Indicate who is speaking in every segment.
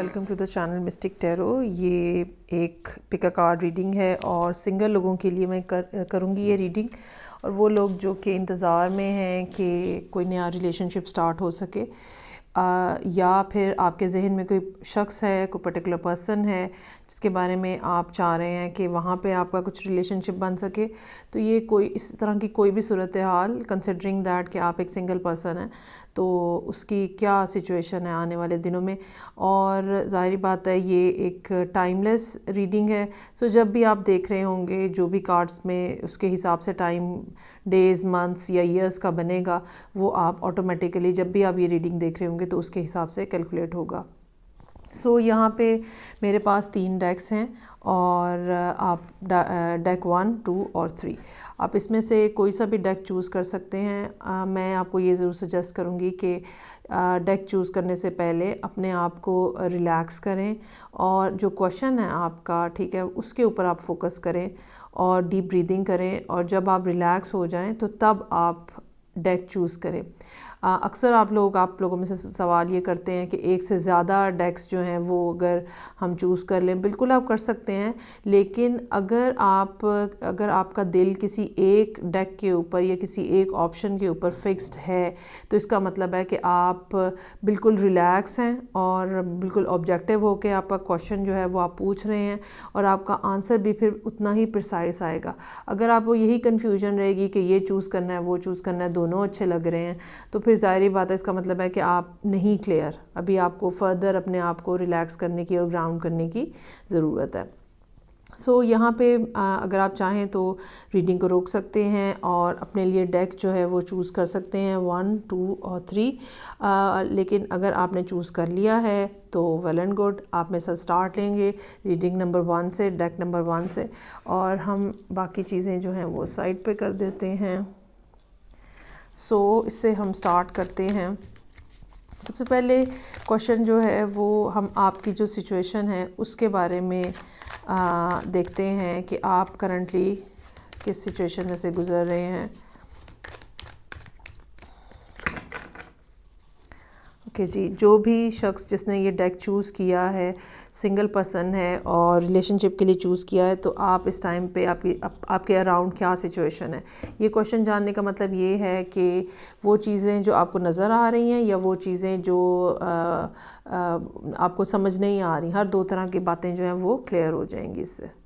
Speaker 1: Welcome to the channel Mystic Tarot. ये एक pick a card reading है और सिंगल लोगों के लिए मैं करूँगी ये रीडिंग। और वो लोग जो कि इंतज़ार में हैं कि कोई नया रिलेशनशिप स्टार्ट हो सके, या फिर आपके जहन में कोई शख्स है, कोई पर्टिकुलर पर्सन है जिसके बारे में आप चाह रहे हैं कि वहाँ पे आपका कुछ रिलेशनशिप बन सके। तो ये कोई इस तरह की कोई भी सूरत हाल, कंसिडरिंग दैट कि आप एक सिंगल पर्सन हैं, तो उसकी क्या सिचुएशन है आने वाले दिनों में। और ज़ाहिर बात है ये एक टाइमलेस रीडिंग है। सो जब भी आप देख रहे होंगे जो भी कार्ड्स में उसके हिसाब से टाइम डेज़, मंथ्स या ईयर्स का बनेगा, वो आप ऑटोमेटिकली जब भी आप ये रीडिंग देख रहे होंगे तो उसके हिसाब से कैलकुलेट होगा। सो यहाँ पे मेरे पास 3 डेक्स हैं और आप डेक 1, 2 और 3, आप इसमें से कोई सा भी डेक चूज़ कर सकते हैं। मैं आपको ये ज़रूर सजेस्ट करूँगी कि डेक चूज़ करने से पहले अपने आप को रिलैक्स करें और जो क्वेश्चन है आपका, ठीक है, उसके ऊपर आप फोकस करें और डीप ब्रीदिंग करें। और जब आप रिलैक्स हो जाएं तो तब आप डेक चूज़ करें। अक्सर आप लोगों में से सवाल ये करते हैं कि एक से ज़्यादा डेक्स जो हैं वो अगर हम चूज़ कर लें, बिल्कुल आप कर सकते हैं, लेकिन अगर आपका दिल किसी एक डेक के ऊपर या किसी एक ऑप्शन के ऊपर फिक्स्ड है तो इसका मतलब है कि आप बिल्कुल रिलैक्स हैं और बिल्कुल ऑब्जेक्टिव होकर आपका क्वेश्चन जो है वो आप पूछ रहे हैं और आपका आंसर भी फिर उतना ही प्रिसाइज आएगा। अगर आपको यही कन्फ्यूजन रहेगी कि ये चूज़ करना है, वो चूज़ करना है, दोनों अच्छे लग रहे हैं, तो फिर ज़ाहिर बात है इसका मतलब है कि आप नहीं क्लियर, अभी आपको फर्दर अपने आप को रिलैक्स करने की और ग्राउंड करने की ज़रूरत है। सो यहाँ पे अगर आप चाहें तो रीडिंग को रोक सकते हैं और अपने लिए डेक जो है वो चूज़ कर सकते हैं 1, 2 और 3। लेकिन अगर आपने चूज़ कर लिया है तो वेल एंड गुड, आप मेरे साथ स्टार्ट लेंगे रीडिंग नंबर 1 से, डेक नंबर 1 से, और हम बाकी चीज़ें जो हैं वो साइड पे कर देते हैं। सो इससे हम स्टार्ट करते हैं। सबसे पहले क्वेश्चन जो है वो हम आपकी जो सिचुएशन है उसके बारे में देखते हैं कि आप करंटली किस सिचुएशन में से गुज़र रहे हैं। ओके जी, जो भी शख्स जिसने ये डेक चूज़ किया है, सिंगल पर्सन है और रिलेशनशिप के लिए चूज़ किया है, तो आप इस टाइम पे आपके अराउंड क्या सिचुएशन है। ये क्वेश्चन जानने का मतलब ये है कि वो चीज़ें जो आपको नज़र आ रही हैं या वो चीज़ें जो आपको समझ नहीं आ रही, हर 2 तरह की बातें जो हैं वो क्लियर हो जाएंगी इससे।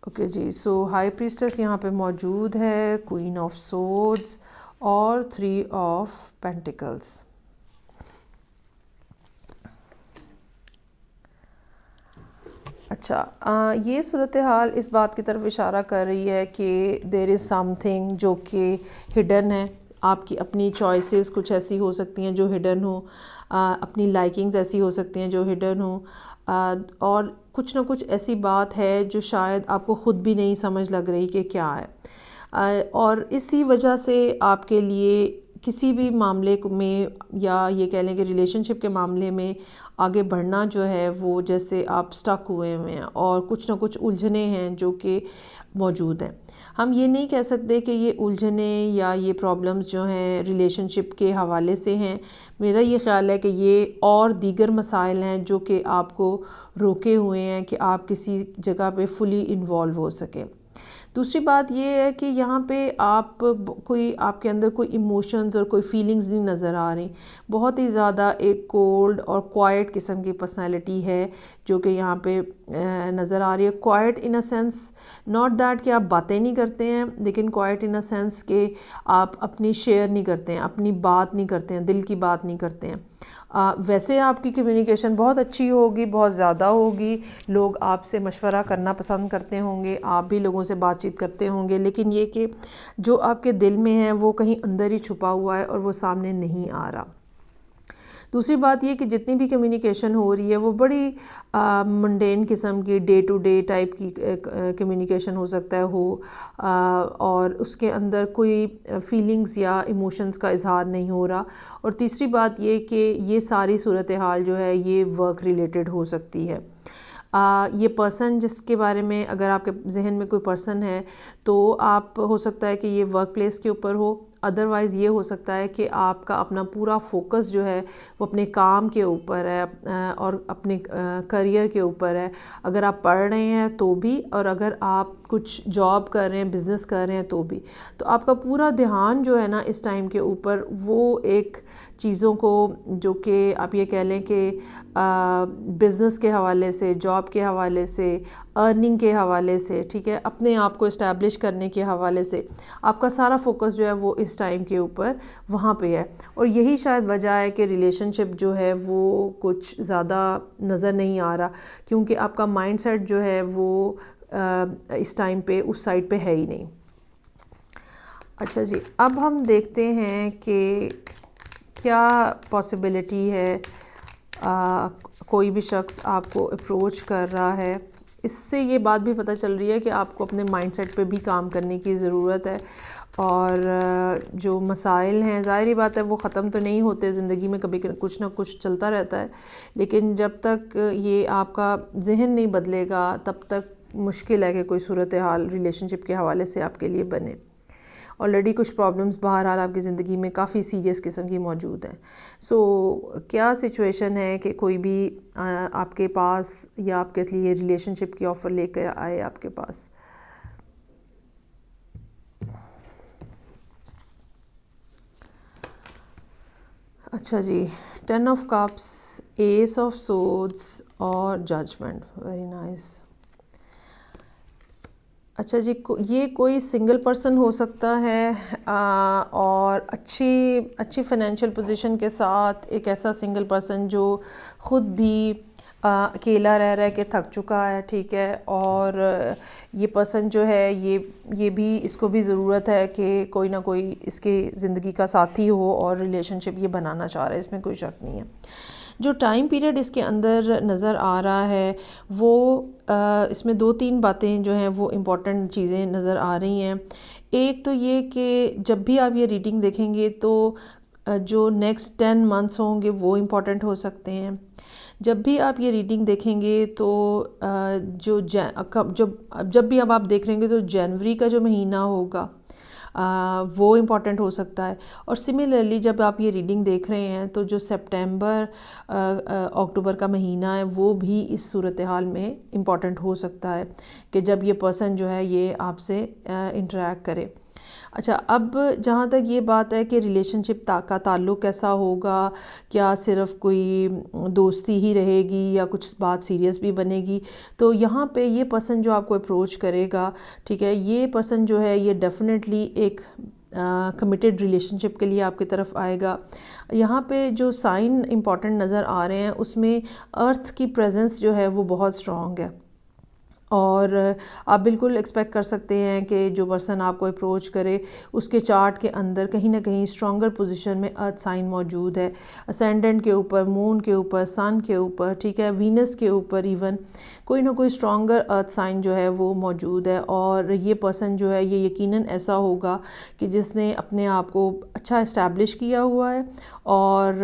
Speaker 1: ओके जी, सो हाई प्रीस्टेस यहाँ पे मौजूद है, क्वीन ऑफ सोर्ड्स और 3 ऑफ पेंटिकल्स। अच्छा, ये सूरत हाल इस बात की तरफ इशारा कर रही है कि देयर इज़ समथिंग जो कि हिडन है। आपकी अपनी चॉइसेस कुछ ऐसी हो सकती हैं जो हिडन हो, अपनी लाइकिंग्स ऐसी हो सकती हैं जो हिडन हो, और कुछ ना कुछ ऐसी बात है जो शायद आपको ख़ुद भी नहीं समझ लग रही कि क्या है। और इसी वजह से आपके लिए किसी भी मामले में, या ये कह लें कि रिलेशनशिप के मामले में आगे बढ़ना जो है वो जैसे आप स्टक हुए हुए हैं और कुछ ना कुछ उलझने हैं जो कि मौजूद हैं। हम ये नहीं कह सकते कि ये उलझने या ये प्रॉब्लम्स जो हैं रिलेशनशिप के हवाले से हैं। मेरा ये ख़्याल है कि ये और दीगर मसाइल हैं जो कि आपको रोके हुए हैं कि आप किसी जगह पे फुली इन्वॉल्व हो सकें। दूसरी बात ये है कि यहाँ पे आपके अंदर कोई इमोशंस और कोई फीलिंग्स नहीं नज़र आ रही। बहुत ही ज़्यादा एक कोल्ड और क्वाइट किस्म की पर्सनैलिटी है जो कि यहाँ पे नज़र आ रही है। Quite in a sense, not that कि आप बातें नहीं करते हैं, लेकिन क्वाइट इन अ सेंस कि आप अपनी शेयर नहीं करते हैं, अपनी बात नहीं करते हैं, दिल की बात नहीं करते हैं। वैसे आपकी कम्युनिकेशन बहुत अच्छी होगी, बहुत ज़्यादा होगी, लोग आपसे मशवरा करना पसंद करते होंगे, आप भी लोगों से बातचीत करते होंगे, लेकिन ये कि जो आपके दिल में है वो कहीं अंदर ही छुपा हुआ है और वो सामने नहीं आ रहा। दूसरी बात ये कि जितनी भी कम्युनिकेशन हो रही है वो बड़ी मंडेन किस्म की, डे टू डे टाइप की कम्युनिकेशन हो सकता है और उसके अंदर कोई फीलिंग्स या इमोशंस का इजहार नहीं हो रहा। और तीसरी बात ये कि ये सारी सूरत हाल जो है ये वर्क रिलेटेड हो सकती है। ये पर्सन जिसके बारे में, अगर आपके जहन में कोई पर्सन है तो आप हो सकता है कि ये वर्क प्लेस के ऊपर हो, अदरवाइज़ ये हो सकता है कि आपका अपना पूरा फोकस जो है वो अपने काम के ऊपर है और अपने करियर के ऊपर है। अगर आप पढ़ रहे हैं तो भी, और अगर आप कुछ जॉब कर रहे हैं, बिज़नेस कर रहे हैं तो भी, तो आपका पूरा ध्यान जो है ना इस टाइम के ऊपर वो एक चीज़ों को जो कि आप ये कह लें कि बिज़नेस के हवाले से, जॉब के हवाले से, अर्निंग के हवाले से, ठीक है, अपने आप को इस्टेब्लिश करने के हवाले से आपका सारा फोकस जो है वो इस टाइम के ऊपर वहाँ पे है। और यही शायद वजह है कि रिलेशनशिप जो है वो कुछ ज़्यादा नज़र नहीं आ रहा, क्योंकि आपका माइंडसेट जो है वो इस टाइम पे उस साइड पे है ही नहीं। अच्छा जी, अब हम देखते हैं कि क्या पॉसिबिलिटी है कोई भी शख्स आपको अप्रोच कर रहा है। इससे ये बात भी पता चल रही है कि आपको अपने माइंडसेट पे भी काम करने की ज़रूरत है, और जो मसाइल हैं ज़ाहिर बात है वो ख़त्म तो नहीं होते ज़िंदगी में, कभी कुछ ना कुछ चलता रहता है, लेकिन जब तक ये आपका जहन नहीं बदलेगा तब तक मुश्किल है कि कोई सूरत हाल रिलेशनशिप के हवाले से आपके लिए बने। ऑलरेडी कुछ प्रॉब्लम्स बहरहाल आपकी ज़िंदगी में काफ़ी सीरियस किस्म की मौजूद हैं। सो क्या सिचुएशन है कि कोई भी आपके पास या आपके लिए रिलेशनशिप की ऑफ़र लेकर आए आपके पास। अच्छा जी, 10 of cups, S of swords और जजमेंट। Very nice. अच्छा जी, ये कोई सिंगल पर्सन हो सकता है और अच्छी फाइनेंशियल पोजीशन के साथ एक ऐसा सिंगल पर्सन जो ख़ुद भी अकेला रह रहा है कि थक चुका है, ठीक है, और ये पर्सन जो है ये भी इसको भी ज़रूरत है कि कोई ना कोई इसके ज़िंदगी का साथी हो और रिलेशनशिप ये बनाना चाह रहा है, इसमें कोई शक नहीं है। जो टाइम पीरियड इसके अंदर नज़र आ रहा है वो इसमें 2-3 बातें जो हैं वो इम्पॉर्टेंट चीज़ें नज़र आ रही हैं। एक तो ये कि जब भी आप ये रीडिंग देखेंगे तो जो नेक्स्ट 10 मंथ्स होंगे वो इम्पॉर्टेंट हो सकते हैं। जब भी आप ये रीडिंग देखेंगे तो जब भी अब आप देख रहेंगे तो जनवरी का जो महीना होगा वो इम्पॉर्टेंट हो सकता है। और सिमिलरली जब आप ये रीडिंग देख रहे हैं तो जो सितंबर अक्टूबर का महीना है वो भी इस सूरत हाल में इम्पॉर्टेंट हो सकता है कि जब ये पर्सन जो है ये आपसे इंटरेक्ट करे। अच्छा, अब जहाँ तक ये बात है कि रिलेशनशिप का ताल्लुक़ कैसा होगा, क्या सिर्फ़ कोई दोस्ती ही रहेगी या कुछ बात सीरियस भी बनेगी, तो यहाँ पे ये पर्सन जो आपको अप्रोच करेगा, ठीक है, ये पर्सन जो है ये डेफ़िनेटली एक कमिटेड रिलेशनशिप के लिए आपकी तरफ आएगा। यहाँ पे जो साइन इम्पॉर्टेंट नज़र आ रहे हैं उसमें अर्थ की प्रेजेंस जो है वो बहुत स्ट्रॉन्ग है, और आप बिल्कुल एक्सपेक्ट कर सकते हैं कि जो पर्सन आपको अप्रोच करे उसके चार्ट के अंदर कहीं ना कहीं स्ट्रॉन्गर पोजीशन में अर्थ साइन मौजूद है, असेंडेंट के ऊपर, मून के ऊपर, सन के ऊपर, ठीक है, वीनस के ऊपर, इवन कोई ना कोई स्ट्रॉन्गर अर्थ साइन जो है वो मौजूद है। और ये पर्सन जो है ये यकीनन ऐसा होगा कि जिसने अपने आप को अच्छा इस्टेब्लिश किया हुआ है। और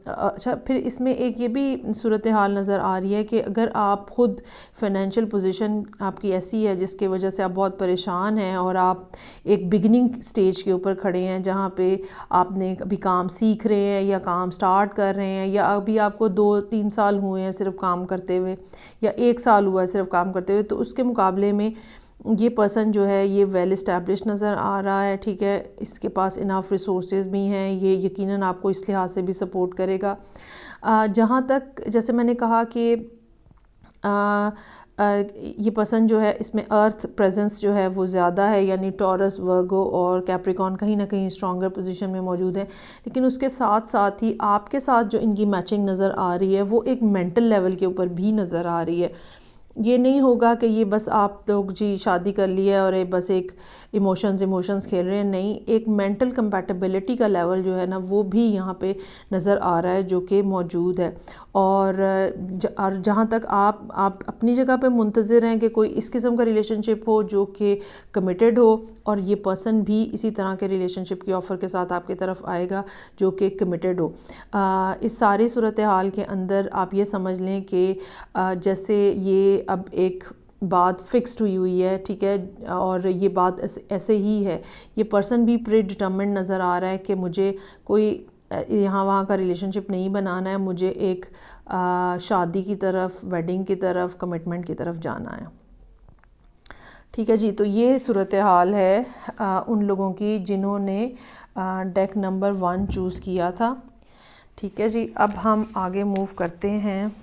Speaker 1: अच्छा, फिर इसमें एक ये भी सूरत हाल नज़र आ रही है कि अगर आप ख़ुद फाइनेंशियल पोजीशन आपकी ऐसी है जिसकी वजह से आप बहुत परेशान हैं और आप एक बिगिनिंग स्टेज के ऊपर खड़े हैं जहाँ पे आपने अभी काम सीख रहे हैं या काम स्टार्ट कर रहे हैं, या अभी आपको 2-3 साल हुए हैं सिर्फ काम करते हुए, या 1 साल हुआ है सिर्फ काम करते हुए, तो उसके मुकाबले में ये पर्सन जो है ये वेल इस्टेब्लिश नज़र आ रहा है, ठीक है, इसके पास इनफ रिसोर्सेज भी हैं, ये यकीनन आपको इस लिहाज से भी सपोर्ट करेगा। जहाँ तक जैसे मैंने कहा कि ये पर्सन जो है इसमें अर्थ प्रेजेंस जो है वो ज़्यादा है, यानी टॉरस, वर्गो और कैप्रिकॉन कहीं ना कहीं स्ट्रॉन्गर पोजीशन में मौजूद है, लेकिन उसके साथ साथ ही आपके साथ जो इनकी मैचिंग नज़र आ रही है वो एक मेंटल लेवल के ऊपर भी नज़र आ रही है। ये नहीं होगा कि ये बस आप लोग जी शादी कर लिया और ये बस एक इमोशंस खेल रहे हैं, नहीं, एक मेंटल कंपैटिबिलिटी का लेवल जो है ना वो भी यहाँ पे नज़र आ रहा है जो कि मौजूद है। और जहाँ तक आप अपनी जगह पे मुंतज़िर हैं कि कोई इस किस्म का रिलेशनशिप हो जो कि कमिटेड हो, और ये पर्सन भी इसी तरह के रिलेशनशिप की ऑफ़र के साथ आपकी तरफ आएगा जो कि कमिटेड हो। इस सारी सूरत हाल के अंदर आप ये समझ लें कि जैसे ये अब एक बात फिक्स्ड हुई है, ठीक है, और ये बात ऐसे ही है। ये पर्सन भी प्री डिटर्मिन्ड नज़र आ रहा है कि मुझे कोई यहाँ वहाँ का रिलेशनशिप नहीं बनाना है, मुझे एक शादी की तरफ, वेडिंग की तरफ, कमिटमेंट की तरफ जाना है। ठीक है जी, तो ये सूरत हाल है उन लोगों की जिन्होंने डेक नंबर 1 चूज़ किया था। ठीक है जी, अब हम आगे मूव करते हैं।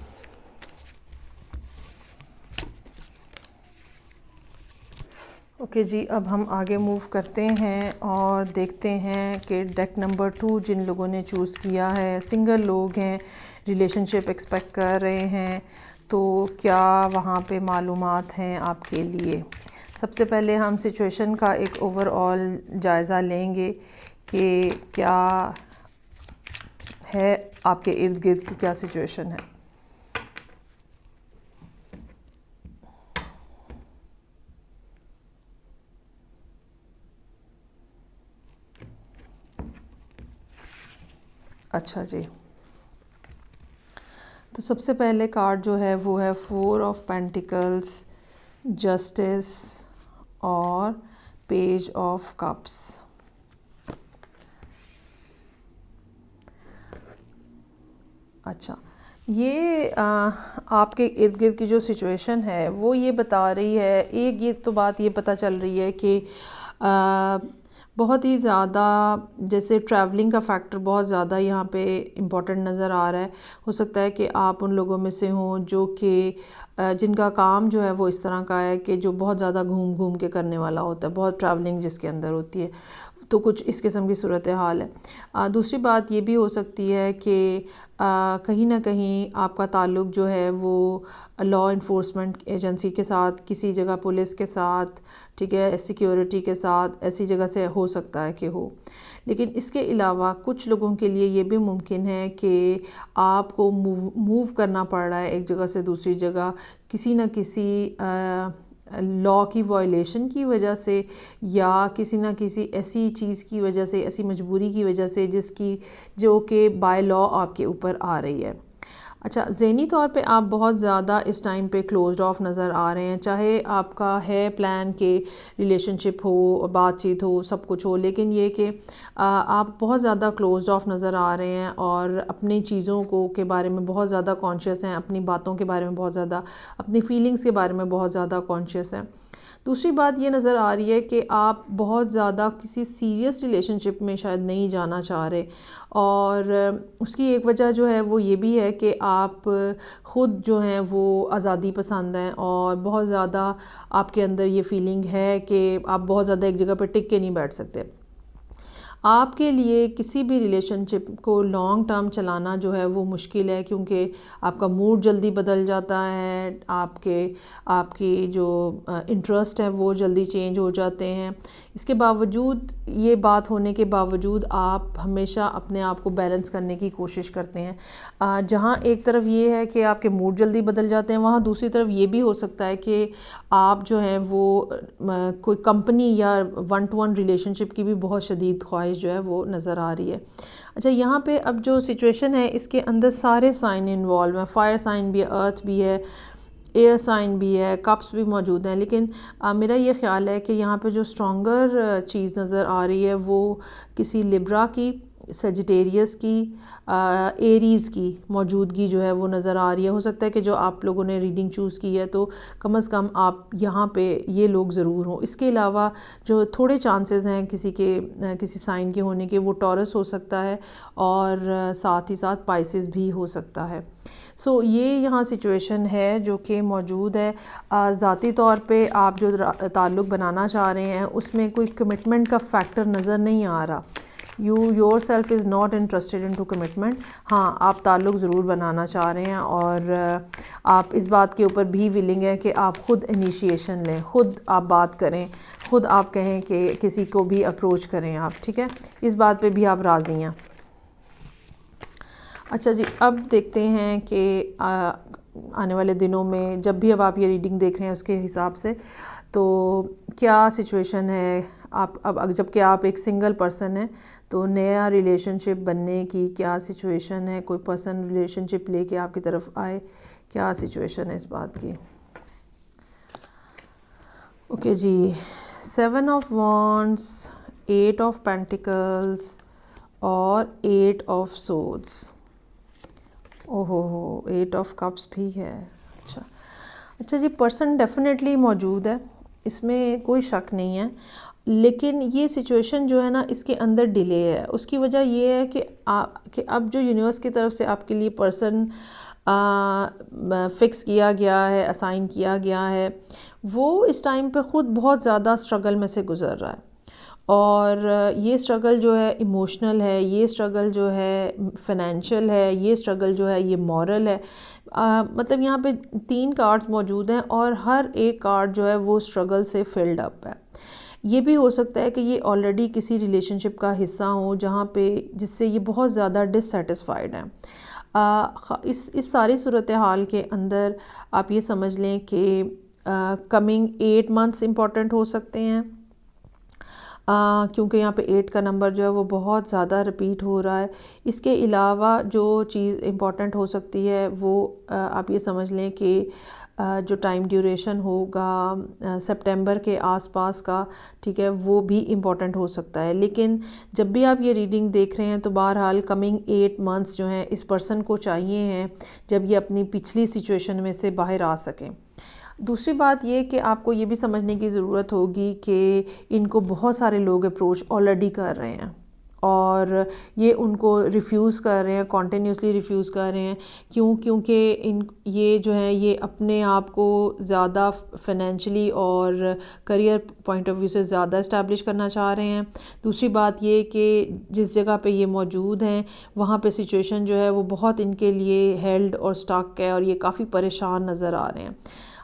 Speaker 1: ओके जी, अब हम आगे मूव करते हैं और देखते हैं कि डेक नंबर 2 जिन लोगों ने चूज़ किया है, सिंगल लोग हैं, रिलेशनशिप एक्सपेक्ट कर रहे हैं, तो क्या वहाँ पे मालूमात हैं आपके लिए। सबसे पहले हम सिचुएशन का एक ओवरऑल जायज़ा लेंगे कि क्या है आपके इर्द गिर्द की क्या सिचुएशन है। अच्छा जी, तो सबसे पहले कार्ड जो है वो है 4 ऑफ पेंटिकल्स, जस्टिस और पेज ऑफ कप्स। अच्छा, ये आपके इर्द गिर्द की जो सिचुएशन है वो ये बता रही है, एक ये तो बात ये पता चल रही है कि बहुत ही ज़्यादा जैसे ट्रैवलिंग का फैक्टर बहुत ज़्यादा यहाँ पे इम्पॉर्टेंट नज़र आ रहा है। हो सकता है कि आप उन लोगों में से हों जो कि जिनका काम जो है वो इस तरह का है कि जो बहुत ज़्यादा घूम घूम के करने वाला होता है, बहुत ट्रैवलिंग जिसके अंदर होती है, तो कुछ इस किस्म की सूरत हाल है। दूसरी बात ये भी हो सकती है कि कहीं ना कहीं आपका ताल्लुक़ जो है वो लॉ इन्फोर्समेंट एजेंसी के साथ, किसी जगह पुलिस के साथ, ठीक है, सिक्योरिटी के साथ, ऐसी जगह से हो सकता है कि हो। लेकिन इसके अलावा कुछ लोगों के लिए ये भी मुमकिन है कि आपको मूव करना पड़ रहा है एक जगह से दूसरी जगह किसी न किसी लॉ की वायलेशन की वजह से, या किसी ना किसी ऐसी चीज़ की वजह से, ऐसी मजबूरी की वजह से जिसकी जो कि बाय लॉ आपके ऊपर आ रही है। अच्छा, ज़हनी तौर पे आप बहुत ज़्यादा इस टाइम पे क्लोज्ड ऑफ नज़र आ रहे हैं, चाहे आपका है प्लान के रिलेशनशिप हो, बातचीत हो, सब कुछ हो, लेकिन ये कि आप बहुत ज़्यादा क्लोज्ड ऑफ नज़र आ रहे हैं और अपनी चीज़ों को के बारे में बहुत ज़्यादा कॉन्शियस हैं, अपनी बातों के बारे में बहुत ज़्यादा, अपनी फीलिंग्स के बारे में बहुत ज़्यादा कॉन्शियस हैं। दूसरी बात ये नज़र आ रही है कि आप बहुत ज़्यादा किसी सीरियस रिलेशनशिप में शायद नहीं जाना चाह रहे, और उसकी एक वजह जो है वो ये भी है कि आप ख़ुद जो हैं वो आज़ादी पसंद हैं और बहुत ज़्यादा आपके अंदर ये फीलिंग है कि आप बहुत ज़्यादा एक जगह पर टिक के नहीं बैठ सकते। आपके लिए किसी भी रिलेशनशिप को लॉन्ग टर्म चलाना जो है वो मुश्किल है, क्योंकि आपका मूड जल्दी बदल जाता है, आपकी जो इंटरेस्ट है वो जल्दी चेंज हो जाते हैं। इसके बावजूद, ये बात होने के बावजूद आप हमेशा अपने आप को बैलेंस करने की कोशिश करते हैं। जहाँ एक तरफ ये है कि आपके मूड जल्दी बदल जाते हैं, वहाँ दूसरी तरफ ये भी हो सकता है कि आप जो हैं वो कोई कंपनी या 1-to-1 रिलेशनशिप की भी बहुत शदीद ख्वाहिश जो है वो नज़र आ रही है। अच्छा, यहाँ पे अब जो सिचुएशन है इसके अंदर सारे साइन इन्वॉल्व हैं, फायर साइन भी है, अर्थ भी है, एयर साइन भी है, कप्स भी मौजूद हैं। लेकिन मेरा ये ख़्याल है कि यहाँ पे जो स्ट्रॉन्गर चीज़ नज़र आ रही है वो किसी लिब्रा की, सजिटेरियस की, एरीज़ की मौजूदगी जो है वो नज़र आ रही है। हो सकता है कि जो आप लोगों ने रीडिंग चूज़ की है तो कम से कम आप यहाँ पे ये लोग ज़रूर हों। इसके अलावा जो थोड़े चांसेस हैं किसी साइन के होने के, वो टॉरस हो सकता है और साथ ही साथ पाइसेस भी हो सकता है। सो ये यहाँ सिचुएशन है जो कि मौजूद है। ज़ाती तौर पे आप जो ताल्लुक़ बनाना चाह रहे हैं उसमें कोई कमिटमेंट का फैक्टर नज़र नहीं आ रहा। You yourself is not interested in to commitment. हाँ, आप ताल्लुक़ ज़रूर बनाना चाह रहे हैं और आप इस बात के ऊपर भी विलिंग है कि आप ख़ुद इनिशिएशन लें, ख़ुद आप बात करें, ख़ुद आप कहें कि किसी को भी अप्रोच करें आप, ठीक है, इस बात पे भी आप राज़ी हैं। अच्छा जी, अब देखते हैं कि आने वाले दिनों में जब भी अब आप ये रीडिंग देख रहे हैं उसके हिसाब से तो क्या सिचुएशन है। आप अब जबकि आप एक सिंगल पर्सन है तो नया रिलेशनशिप बनने की क्या सिचुएशन है, कोई पर्सन रिलेशनशिप लेके आपकी तरफ आए, क्या सिचुएशन है इस बात की। ओके जी, 7 of Wands, 8 of Pentacles और 8 of Swords। ओहो हो, 8 of Cups भी है। अच्छा अच्छा जी, पर्सन डेफिनेटली मौजूद है, इसमें कोई शक नहीं है, लेकिन ये सिचुएशन जो है ना, इसके अंदर डिले है। उसकी वजह ये है कि अब जो यूनिवर्स की तरफ से आपके लिए पर्सन फिक्स किया गया है, असाइन किया गया है, वो इस टाइम पे ख़ुद बहुत ज़्यादा स्ट्रगल में से गुज़र रहा है। और ये स्ट्रगल जो है इमोशनल है, ये स्ट्रगल जो है फाइनेंशियल है, ये स्ट्रगल जो है ये मॉरल है। मतलब यहाँ पे 3 कार्ड्स मौजूद हैं और हर एक कार्ड जो है वो स्ट्रगल से फिल्ड अप है। ये भी हो सकता है कि ये ऑलरेडी किसी रिलेशनशिप का हिस्सा हो जहाँ पे जिससे ये बहुत ज़्यादा डिससेटिस्फाइड हैं। इस सारी सूरत हाल के अंदर आप ये समझ लें कि कमिंग 8 मंथ्स इम्पॉर्टेंट हो सकते हैं, क्योंकि यहाँ पे 8 का नंबर जो है वो बहुत ज़्यादा रिपीट हो रहा है। इसके अलावा जो चीज़ इम्पॉर्टेंट हो सकती है वो आप ये समझ लें कि जो टाइम ड्यूरेशन होगा सितंबर के आसपास का, ठीक है, वो भी इम्पॉर्टेंट हो सकता है। लेकिन जब भी आप ये रीडिंग देख रहे हैं तो बहरहाल कमिंग 8 मंथ्स जो हैं इस पर्सन को चाहिए हैं जब ये अपनी पिछली सिचुएशन में से बाहर आ सकें। दूसरी बात ये कि आपको ये भी समझने की ज़रूरत होगी कि इनको बहुत सारे लोग अप्रोच ऑलरेडी कर रहे हैं और ये उनको रिफ़्यूज़ कर रहे हैं, कॉन्टीन्यूसली रिफ़्यूज़ कर रहे हैं। क्योंकि ये जो है ये अपने आप को ज़्यादा फाइनेंशियली और करियर पॉइंट ऑफ व्यू से ज़्यादा इस्टेब्लिश करना चाह रहे हैं। दूसरी बात ये कि जिस जगह पे ये मौजूद हैं वहाँ पे सिचुएशन जो है वो बहुत इनके लिए हेल्ड और स्टक है और ये काफ़ी परेशान नज़र आ रहे हैं।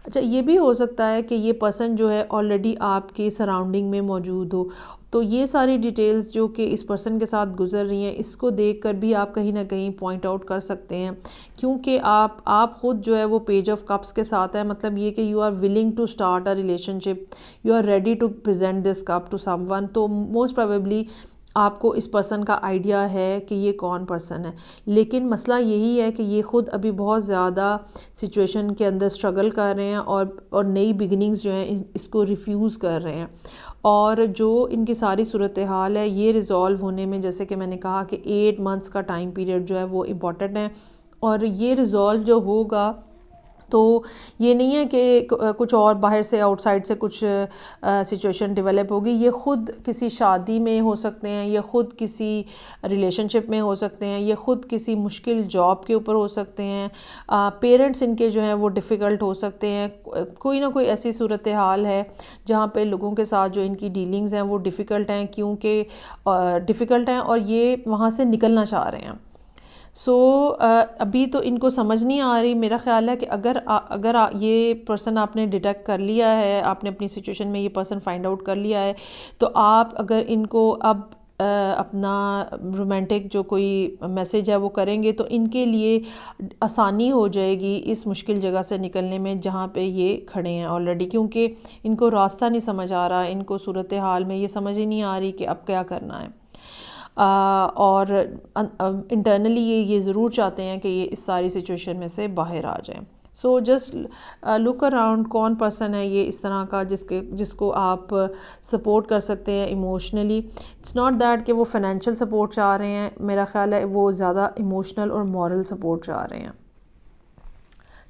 Speaker 1: अच्छा, ये भी हो सकता है कि ये पर्सन जो है ऑलरेडी आपके सराउंडिंग में मौजूद हो। तो ये सारी डिटेल्स जो कि इस पर्सन के साथ गुजर रही हैं, इसको देखकर भी आप कहीं ना कहीं पॉइंट आउट कर सकते हैं, क्योंकि आप ख़ुद जो है वो पेज ऑफ कप्स के साथ है। मतलब ये कि you are willing to start a relationship, you are ready to present this cup to someone. तो मोस्ट प्रोबेबली आपको इस पर्सन का आइडिया है कि ये कौन पर्सन है, लेकिन मसला यही है कि ये ख़ुद अभी बहुत ज़्यादा सिचुएशन के अंदर स्ट्रगल कर रहे हैं और नई बिगिनिंग्स जो हैं इसको रिफ्यूज़ कर रहे हैं। और जो इनकी सारी सूरत हाल है ये रिज़ॉल्व होने में, जैसे कि मैंने कहा कि 8 मंथ्स का टाइम पीरियड जो है वो इम्पॉर्टेंट है। और ये रिज़ॉल्व जो होगा तो ये नहीं है कि कुछ और बाहर से आउटसाइड से कुछ सिचुएशन डेवलप होगी। ये ख़ुद किसी शादी में हो सकते हैं, ये ख़ुद किसी रिलेशनशिप में हो सकते हैं, ये ख़ुद किसी मुश्किल जॉब के ऊपर हो सकते हैं। पेरेंट्स इनके जो हैं वो डिफ़िकल्ट हो सकते हैं। कोई ना कोई ऐसी सूरत हाल है जहाँ पे लोगों के साथ जो इनकी डीलिंग्स हैं वो डिफ़िकल्ट हैं, क्योंकि डिफ़िकल्ट हैं और ये वहाँ से निकलना चाह रहे हैं। अभी तो इनको समझ नहीं आ रही। मेरा ख़्याल है कि अगर ये पर्सन आपने डिटेक्ट कर लिया है, आपने अपनी सिचुएशन में ये पर्सन फाइंड आउट कर लिया है, तो आप अगर इनको अब अपना रोमांटिक जो कोई मैसेज है वो करेंगे तो इनके लिए आसानी हो जाएगी इस मुश्किल जगह से निकलने में जहाँ पे ये खड़े हैं ऑलरेडी, क्योंकि इनको रास्ता नहीं समझ आ रहा, इनको सूरत हाल में ये समझ ही नहीं आ रही कि अब क्या करना है। और इंटरनली ये ज़रूर चाहते हैं कि ये इस सारी सिचुएशन में से बाहर आ जाएं। सो जस्ट लुक अराउंड, कौन पर्सन है ये इस तरह का जिसको आप सपोर्ट कर सकते हैं इमोशनली। इट्स नॉट दैट कि वो फाइनेंशियल सपोर्ट चाह रहे हैं, मेरा ख्याल है वो ज़्यादा इमोशनल और मॉरल सपोर्ट चाह रहे हैं।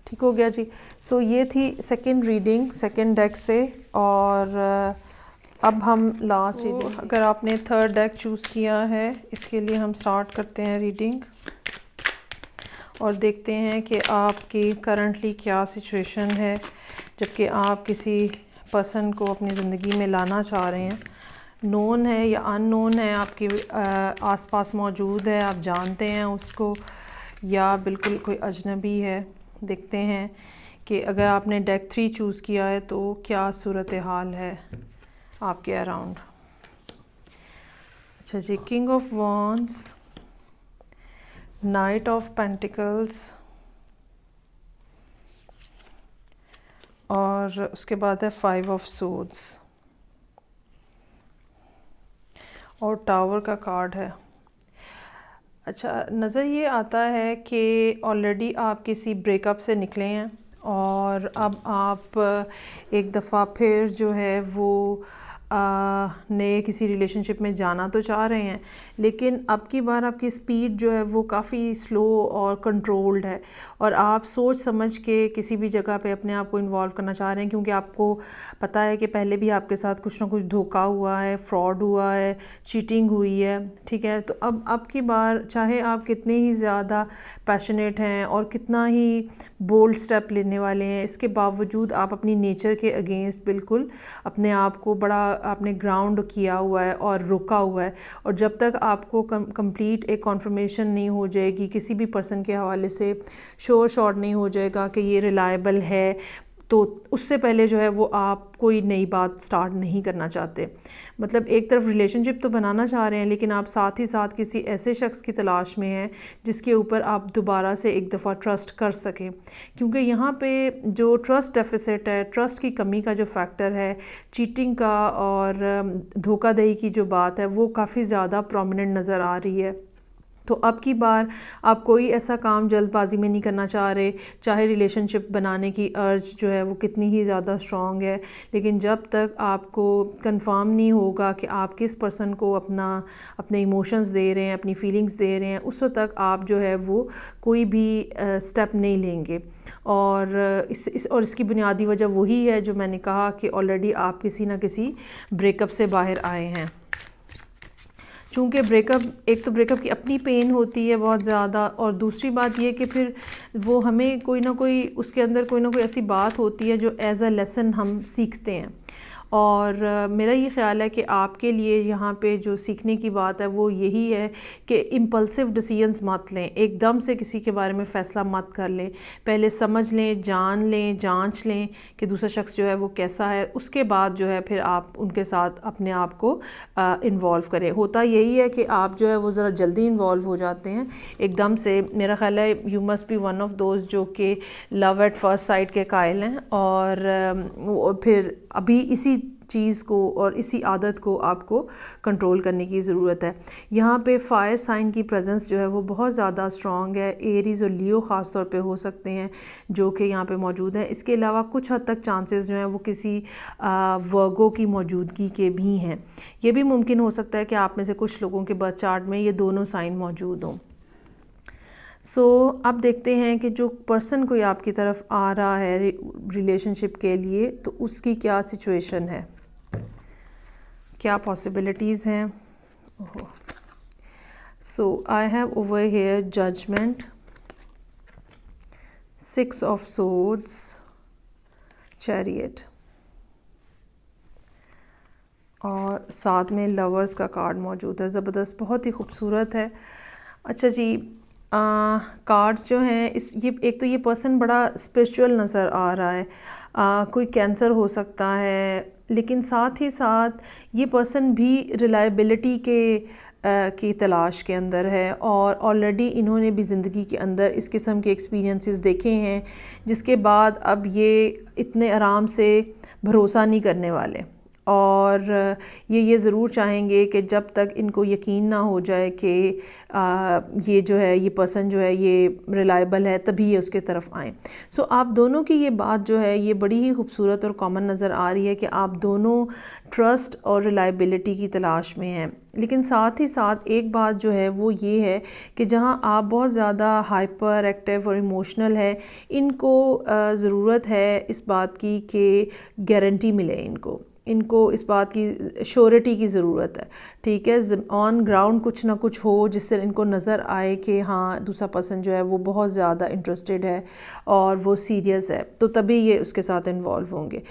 Speaker 1: ठीक हो गया जी। सो ये थी सेकंड रीडिंग सेकंड डेक से। और अब हम लास्ट रीडिंग, अगर आपने थर्ड डेक चूज़ किया है इसके लिए हम स्टार्ट करते हैं रीडिंग और देखते हैं कि आपकी करंटली क्या सिचुएशन है, जबकि आप किसी पर्सन को अपनी ज़िंदगी में लाना चाह रहे हैं। नोन है या अननोन है, आपके आसपास मौजूद है, आप जानते हैं उसको, या बिल्कुल कोई अजनबी है। देखते हैं कि अगर आपने डेक 3 चूज़ किया है तो क्या सूरत हाल है आपके अराउंड। अच्छा जी, king of wands, knight of pentacles और उसके बाद है 5 ऑफ सोर्ड्स और टावर का कार्ड है। अच्छा, नज़र ये आता है कि ऑलरेडी आप किसी ब्रेकअप से निकले हैं और अब आप एक दफ़ा फिर जो है वो नए किसी रिलेशनशिप में जाना तो चाह रहे हैं, लेकिन अब की बार आपकी स्पीड जो है वो काफ़ी स्लो और कंट्रोल्ड है, और आप सोच समझ के किसी भी जगह पे अपने आप को इन्वॉल्व करना चाह रहे हैं, क्योंकि आपको पता है कि पहले भी आपके साथ कुछ ना कुछ धोखा हुआ है, फ्रॉड हुआ है, चीटिंग हुई है। ठीक है, तो अब की बार चाहे आप कितने ही ज़्यादा पैशनेट हैं और कितना ही बोल्ड स्टेप लेने वाले हैं, इसके बावजूद आप अपनी नेचर के अगेंस्ट बिल्कुल अपने आप को बड़ा आपने ग्राउंड किया हुआ है और रोका हुआ है। और जब तक आपको कंप्लीट एक कॉन्फर्मेशन नहीं हो जाएगी किसी भी पर्सन के हवाले से, श्योर शॉट नहीं हो जाएगा कि ये रिलायबल है, तो उससे पहले जो है वो आप कोई नई बात स्टार्ट नहीं करना चाहते। मतलब एक तरफ रिलेशनशिप तो बनाना चाह रहे हैं, लेकिन आप साथ ही साथ किसी ऐसे शख्स की तलाश में हैं जिसके ऊपर आप दोबारा से एक दफ़ा ट्रस्ट कर सकें, क्योंकि यहाँ पे जो ट्रस्ट डेफिसिट है, ट्रस्ट की कमी का जो फैक्टर है, चीटिंग का और धोखाधड़ी की जो बात है, वो काफ़ी ज़्यादा प्रोमिनेंट नज़र आ रही है। तो अब की बार आप कोई ऐसा काम जल्दबाजी में नहीं करना चाह रहे, चाहे रिलेशनशिप बनाने की अर्ज जो है वो कितनी ही ज़्यादा स्ट्रॉन्ग है, लेकिन जब तक आपको कंफर्म नहीं होगा कि आप किस पर्सन को अपने इमोशंस दे रहे हैं, अपनी फीलिंग्स दे रहे हैं, उस वक्त तक आप जो है वो कोई भी स्टेप नहीं लेंगे। और इसकी बुनियादी वजह वही है जो मैंने कहा कि ऑलरेडी आप किसी ना किसी ब्रेकअप से बाहर आए हैं। चूँकि एक तो ब्रेकअप की अपनी पेन होती है बहुत ज़्यादा, और दूसरी बात ये कि फिर वो हमें कोई ना कोई उसके अंदर कोई ना कोई ऐसी बात होती है जो एज़ अ लेसन हम सीखते हैं। और मेरा ये ख़्याल है कि आपके लिए यहाँ पे जो सीखने की बात है वो यही है कि इम्पल्सिव डिसीजंस मत लें, एकदम से किसी के बारे में फ़ैसला मत कर लें, पहले समझ लें, जान लें, जांच लें कि दूसरा शख्स जो है वो कैसा है, उसके बाद जो है फिर आप उनके साथ अपने आप को इन्वॉल्व करें। होता यही है कि आप जो है वो ज़रा जल्दी इन्वॉल्व हो जाते हैं एकदम से। मेरा ख़्याल है you must be one of those जो कि लव एट फर्स्ट साइट के कायल हैं, और फिर अभी इसी चीज़ को और इसी आदत को आपको कंट्रोल करने की ज़रूरत है। यहाँ पे फायर साइन की प्रेजेंस जो है वो बहुत ज़्यादा स्ट्रॉन्ग है, एरीज़ और लियो ख़ास तौर पे हो सकते हैं जो कि यहाँ पे मौजूद हैं। इसके अलावा कुछ हद तक चांसेस जो हैं वो किसी वर्गो की मौजूदगी के भी हैं। ये भी मुमकिन हो सकता है कि आप में से कुछ लोगों के बर्थ चार्ट में ये दोनों साइन मौजूद हों। अब देखते हैं कि जो पर्सन कोई आपकी तरफ आ रहा है रिलेशनशिप के लिए, तो उसकी क्या सिचुएशन है, क्या पॉसिबिलिटीज़ हैं। I have over here judgement, 6 of swords, chariot, और साथ में लवर्स का कार्ड मौजूद है। ज़बरदस्त, बहुत ही खूबसूरत है। अच्छा जी, कार्ड्स जो हैं ये एक तो ये पर्सन बड़ा स्पिरिचुअल नज़र आ रहा है, कोई कैंसर हो सकता है, लेकिन साथ ही साथ ये पर्सन भी रिलायबिलिटी की तलाश के अंदर है, और ऑलरेडी इन्होंने भी ज़िंदगी के अंदर इस किस्म के एक्सपीरियंसेस देखे हैं, जिसके बाद अब ये इतने आराम से भरोसा नहीं करने वाले, और ये ज़रूर चाहेंगे कि जब तक इनको यकीन ना हो जाए कि ये जो है ये पर्सन जो है ये रिलायबल है, तभी ये उसके तरफ आएँ। आप दोनों की ये बात जो है ये बड़ी ही खूबसूरत और कॉमन नज़र आ रही है कि आप दोनों ट्रस्ट और रिलायबिलिटी की तलाश में हैं। लेकिन साथ ही साथ एक बात जो है वो ये है कि जहाँ आप बहुत ज़्यादा हाइपर एक्टिव और इमोशनल है, इनको ज़रूरत है इस बात की कि गारंटी मिले, इनको इस बात की श्योरिटी की ज़रूरत है। ठीक है, ऑन ग्राउंड कुछ ना कुछ हो जिससे इनको नज़र आए कि हाँ दूसरा पर्सन जो है वो बहुत ज़्यादा इंटरेस्टेड है और वो सीरियस है, तो तभी ये उसके साथ इन्वॉल्व होंगे।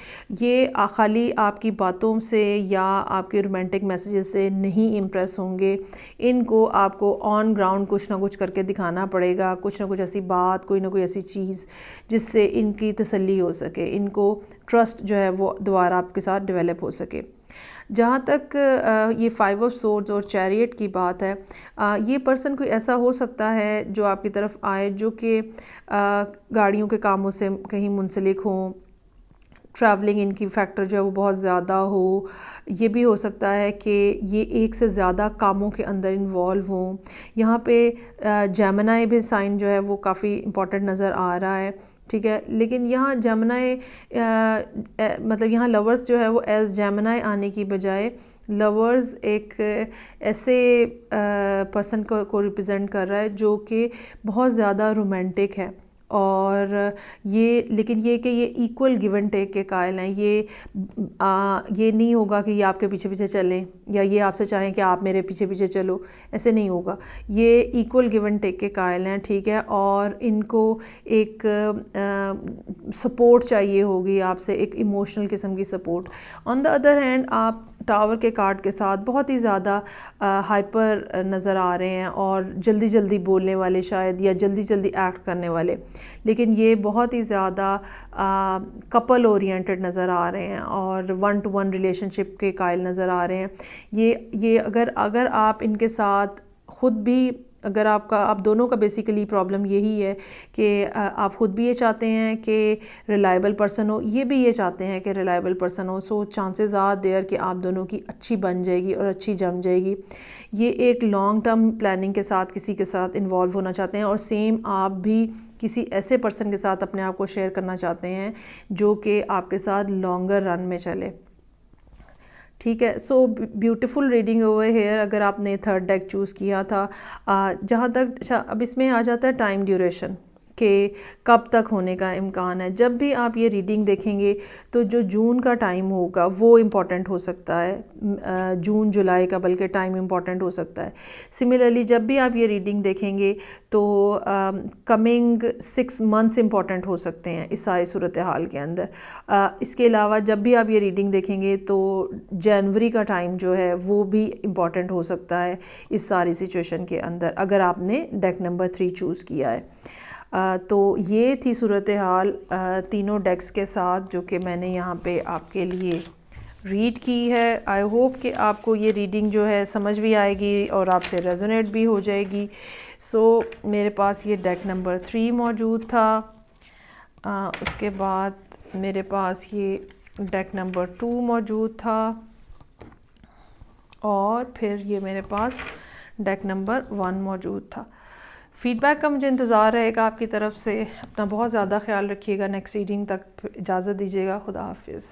Speaker 1: ये खाली आपकी बातों से या आपके रोमांटिक मैसेजेस से नहीं इम्प्रेस होंगे, इनको आपको ऑन ग्राउंड कुछ ना कुछ करके दिखाना पड़ेगा, कुछ ना कुछ ऐसी बात, कोई ना कोई ऐसी चीज़ जिससे इनकी तसल्ली हो सके, इनको ट्रस्ट जो है वो दोबारा आपके साथ डेवलप हो सके। जहाँ तक ये 5 ऑफ सोर्ड्स और चैरियट की बात है, ये पर्सन कोई ऐसा हो सकता है जो आपकी तरफ आए जो कि गाड़ियों के कामों से कहीं मुंसलिक हों, ट्रैवलिंग इनकी फैक्टर जो है वो बहुत ज़्यादा हो। ये भी हो सकता है कि ये एक से ज़्यादा कामों के अंदर इन्वॉल्व हों। यहाँ पे जेमिनी भी साइन जो है वो काफ़ी इम्पॉर्टेंट नज़र आ रहा है। ठीक है। लेकिन यहाँ जेमिनी मतलब यहाँ लवर्स जो है वो एज जेमिनी आने की बजाय लवर्स एक ऐसे पर्सन को रिप्रेजेंट कर रहा है जो कि बहुत ज़्यादा रोमांटिक है, और ये लेकिन ये कि ये इक्वल गिव एंड टेक के कायल हैं। ये नहीं होगा कि ये आपके पीछे पीछे चलें या ये आपसे चाहें कि आप मेरे पीछे पीछे चलो, ऐसे नहीं होगा। ये इक्वल गिव एंड टेक के कायल हैं, ठीक है। और इनको एक सपोर्ट चाहिए होगी आपसे, एक इमोशनल किस्म की support. On the other hand आप टावर के कार्ड के साथ बहुत ही ज़्यादा हाइपर नज़र आ रहे हैं और जल्दी जल्दी बोलने वाले शायद, या जल्दी जल्दी एक्ट करने वाले, लेकिन ये बहुत ही ज़्यादा कपल ओरिएंटेड नज़र आ रहे हैं और 1 to 1 रिलेशनशिप के कायल नज़र आ रहे हैं। ये अगर आप इनके साथ ख़ुद भी, अगर आप दोनों का बेसिकली प्रॉब्लम यही है कि आप ख़ुद भी ये चाहते हैं कि रिलायबल पर्सन हो, ये भी ये चाहते हैं कि रिलायबल पर्सन हो, सो चांसेस आर देयर कि आप दोनों की अच्छी बन जाएगी और अच्छी जम जाएगी। ये एक लॉन्ग टर्म प्लानिंग के साथ किसी के साथ इन्वॉल्व होना चाहते हैं, और सेम आप भी किसी ऐसे पर्सन के साथ अपने आप को शेयर करना चाहते हैं जो कि आपके साथ लॉन्गर रन में चले, ठीक है। So beautiful reading over here. अगर आपने थर्ड डेक चूज़ किया था, जहाँ तक अब इसमें आ जाता है टाइम ड्यूरेशन कि कब तक होने का इम्कान है। जब भी आप ये रीडिंग देखेंगे तो जो जून का टाइम होगा वो इम्पॉर्टेंट हो सकता है, जून जुलाई का बल्कि टाइम इम्पॉर्टेंट हो सकता है। सिमिलरली जब भी आप ये रीडिंग देखेंगे तो कमिंग 6 मंथ्स इम्पॉर्टेंट हो सकते हैं इस सारी सूरत हाल के अंदर। इसके अलावा जब भी आप ये रीडिंग देखेंगे तो जनवरी का टाइम जो है वो भी इम्पॉर्टेंट हो सकता है इस सारी सिचुएशन के अंदर, अगर आपने डेक नंबर 3 चूज़ किया है। तो ये थी सूरत हाल तीनों डेक्स के साथ जो कि मैंने यहाँ पे आपके लिए रीड की है। आई होप कि आपको ये रीडिंग जो है समझ भी आएगी और आपसे रेजोनेट भी हो जाएगी। सो मेरे पास ये डेक नंबर 3 मौजूद था, उसके बाद मेरे पास ये डेक नंबर 2 मौजूद था, और फिर ये मेरे पास डेक नंबर 1 मौजूद था। फ़ीडबैक का मुझे इंतज़ार रहेगा आपकी तरफ से। अपना बहुत ज़्यादा ख्याल रखिएगा। नेक्स्ट रीडिंग तक इजाज़त दीजिएगा। खुदा हाफिज़।